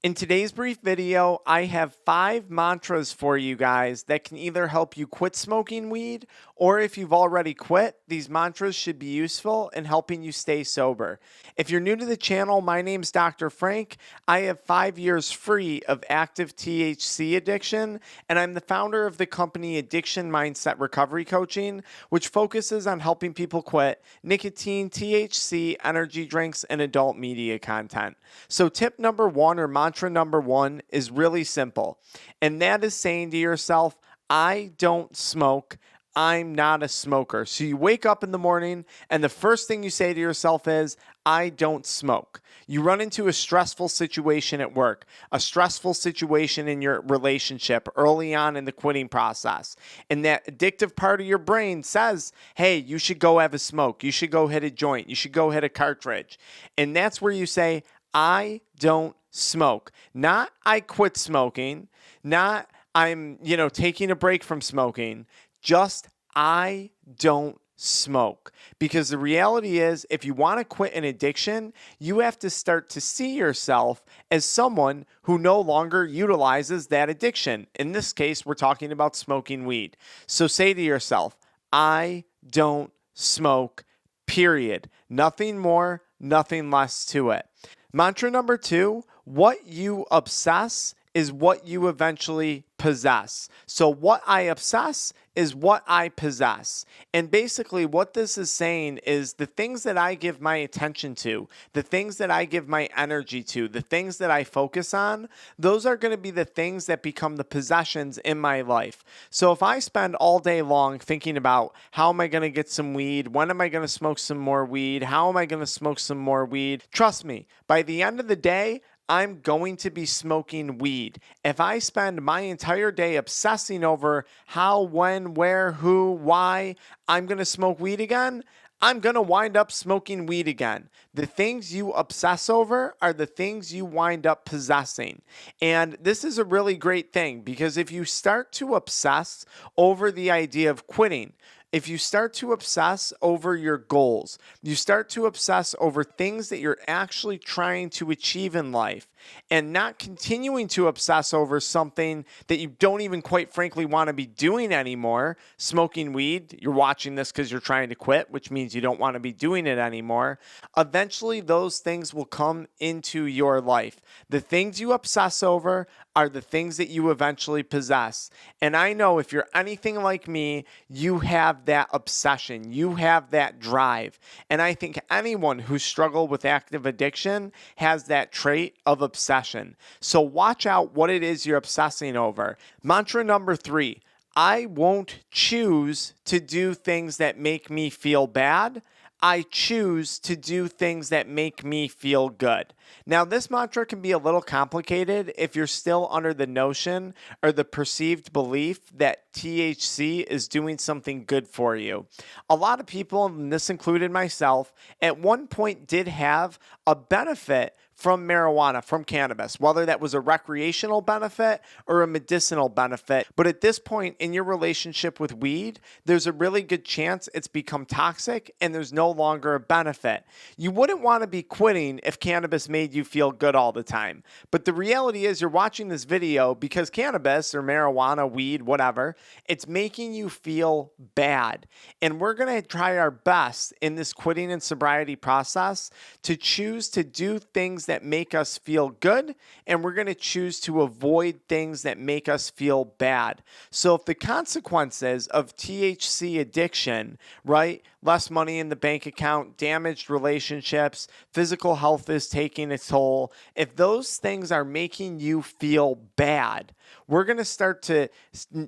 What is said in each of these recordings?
In today's brief video, I have 5 mantras for you guys that can either help you quit smoking weed, or if you've already quit, these mantras should be useful in helping you stay sober. If you're new to the channel, my name's Dr. Frank. I have 5 years free of active THC addiction, and I'm the founder of the company AddictionMindset Recovery Coaching, which focuses on helping people quit nicotine, THC, energy drinks, and adult media content. So tip number 1 or mantra number 1 is really simple, and that is saying to yourself, I don't smoke. I'm not a smoker. So you wake up in the morning and the first thing you say to yourself is, I don't smoke. You run into a stressful situation at work, a stressful situation in your relationship early on in the quitting process. And that addictive part of your brain says, hey, you should go have a smoke. You should go hit a joint. You should go hit a cartridge. And that's where you say, I don't smoke. Not I quit smoking, not I'm, taking a break from smoking, just I don't smoke. Because the reality is, if you want to quit an addiction, you have to start to see yourself as someone who no longer utilizes that addiction. In this case, we're talking about smoking weed. So say to yourself, I don't smoke, period. Nothing more, nothing less to it. Mantra number 2, what you obsess is what you eventually possess. So what I obsess is what I possess. And basically what this is saying is the things that I give my attention to, the things that I give my energy to, the things that I focus on, those are going to be the things that become the possessions in my life. So if I spend all day long thinking about how am I going to get some weed, when am I going to smoke some more weed, how am I going to smoke some more weed, trust me, by the end of the day, I'm going to be smoking weed. If I spend my entire day obsessing over how, when, where, who, why I'm going to smoke weed again, I'm going to wind up smoking weed again. The things you obsess over are the things you wind up possessing. And this is a really great thing because if you start to obsess over the idea of quitting, if you start to obsess over your goals, you start to obsess over things that you're actually trying to achieve in life and not continuing to obsess over something that you don't even quite frankly want to be doing anymore, smoking weed, you're watching this because you're trying to quit, which means you don't want to be doing it anymore. Eventually, those things will come into your life. The things you obsess over are the things that you eventually possess. And I know if you're anything like me, you have that obsession. You have that drive. And I think anyone who struggled with active addiction has that trait of obsession. So watch out what it is you're obsessing over. Mantra number 3, I won't choose to do things that make me feel bad. I choose to do things that make me feel good. Now, this mantra can be a little complicated if you're still under the notion or the perceived belief that THC is doing something good for you. A lot of people, and this included myself, at one point did have a benefit from marijuana, from cannabis, whether that was a recreational benefit or a medicinal benefit. But at this point in your relationship with weed, there's a really good chance it's become toxic and there's no longer a benefit. You wouldn't want to be quitting if cannabis made you feel good all the time. But the reality is you're watching this video because cannabis or marijuana, weed, whatever, it's making you feel bad. And we're going to try our best in this quitting and sobriety process to choose to do things that make us feel good, and we're going to choose to avoid things that make us feel bad. So if the consequences of THC addiction, right, less money in the bank account, damaged relationships, physical health is taking its toll, if those things are making you feel bad, we're going to start to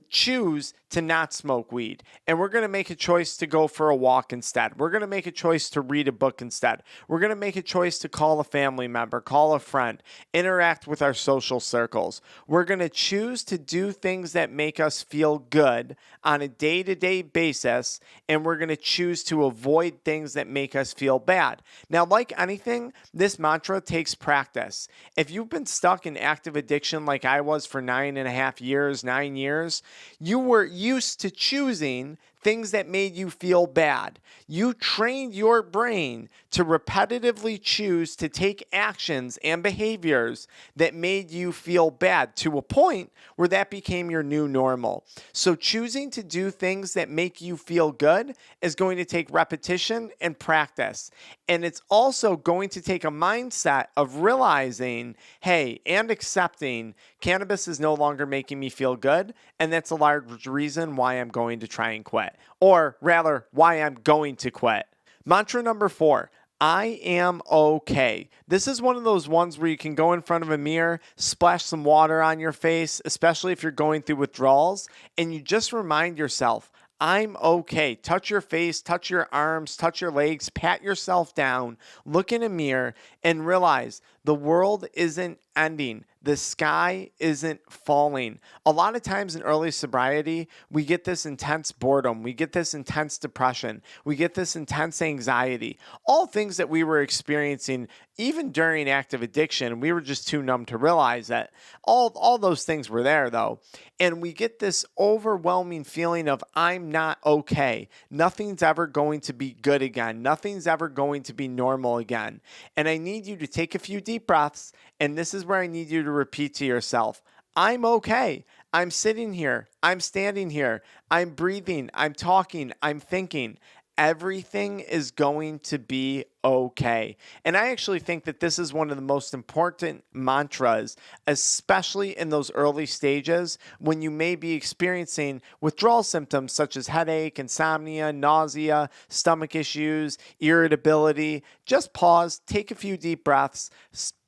choose to not smoke weed. And we're going to make a choice to go for a walk instead. We're going to make a choice to read a book instead. We're going to make a choice to call a family member, call a friend, interact with our social circles. We're going to choose to do things that make us feel good on a day-to-day basis, and we're going to choose to avoid things that make us feel bad. Now, like anything, this mantra takes practice. If you've been stuck in active addiction like I was for 9.5 years, 9 years, you were used to choosing things that made you feel bad. You trained your brain to repetitively choose to take actions and behaviors that made you feel bad to a point where that became your new normal. So choosing to do things that make you feel good is going to take repetition and practice. And it's also going to take a mindset of realizing, hey, and accepting cannabis is no longer making me feel good. And that's a large reason why I'm going to try and quit, or rather, why I'm going to quit. Mantra number 4. I am okay. This is one of those ones where you can go in front of a mirror, splash some water on your face, especially if you're going through withdrawals, and you just remind yourself, I'm okay. Touch your face, touch your arms, touch your legs, pat yourself down, look in a mirror, and realize the world isn't ending. The sky isn't falling. A lot of times in early sobriety, we get this intense boredom. We get this intense depression. We get this intense anxiety. All things that we were experiencing even during active addiction. We were just too numb to realize that. All those things were there, though. And we get this overwhelming feeling of, I'm not okay. Nothing's ever going to be good again. Nothing's ever going to be normal again. And I need you to take a few deep breaths. And this is where I need you to repeat to yourself, I'm okay. I'm sitting here. I'm standing here. I'm breathing. I'm talking. I'm thinking. Everything is going to be okay. And I actually think that this is one of the most important mantras, especially in those early stages when you may be experiencing withdrawal symptoms such as headache, insomnia, nausea, stomach issues, irritability. Just pause, take a few deep breaths,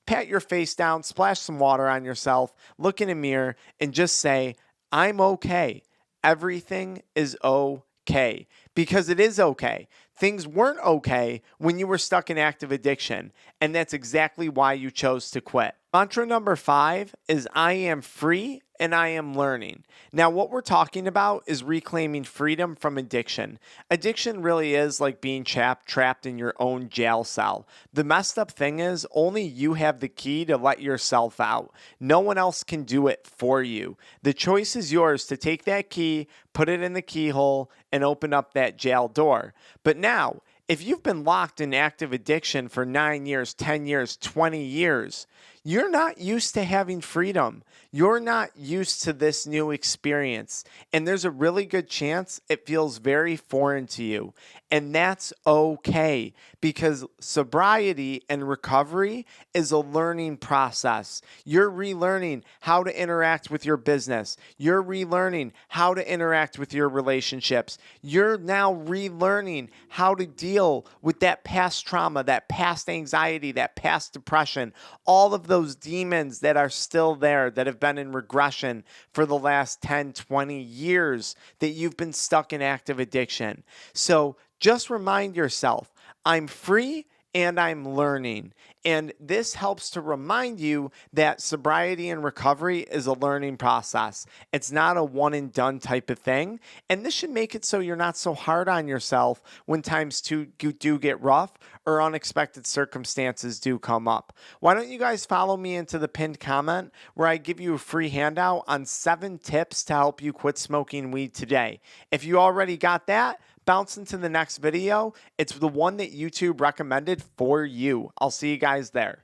pat your face down, splash some water on yourself, look in a mirror, and just say, I'm okay. Everything is okay. Because it is okay. Things weren't okay when you were stuck in active addiction, and that's exactly why you chose to quit. Mantra number 5 is I am free and I am learning. Now, what we're talking about is reclaiming freedom from addiction. Addiction really is like being trapped in your own jail cell. The messed up thing is only you have the key to let yourself out. No one else can do it for you. The choice is yours to take that key, put it in the keyhole, and open up that jail door. But now, if you've been locked in active addiction for 9 years, 10 years, 20 years, you're not used to having freedom. You're not used to this new experience. And there's a really good chance it feels very foreign to you. And that's okay, because sobriety and recovery is a learning process. You're relearning how to interact with your business. You're relearning how to interact with your relationships. You're now relearning how to deal with that past trauma, that past anxiety, that past depression, all of those demons that are still there, that have been in regression for the last 10, 20 years, that you've been stuck in active addiction. So just remind yourself, I'm free and I'm learning. And this helps to remind you that sobriety and recovery is a learning process. It's not a one and done type of thing. And this should make it so you're not so hard on yourself when times do get rough or unexpected circumstances do come up. Why don't you guys follow me into the pinned comment where I give you a free handout on 7 tips to help you quit smoking weed today. If you already got that, bounce into the next video. It's the one that YouTube recommended for you. I'll see you guys there.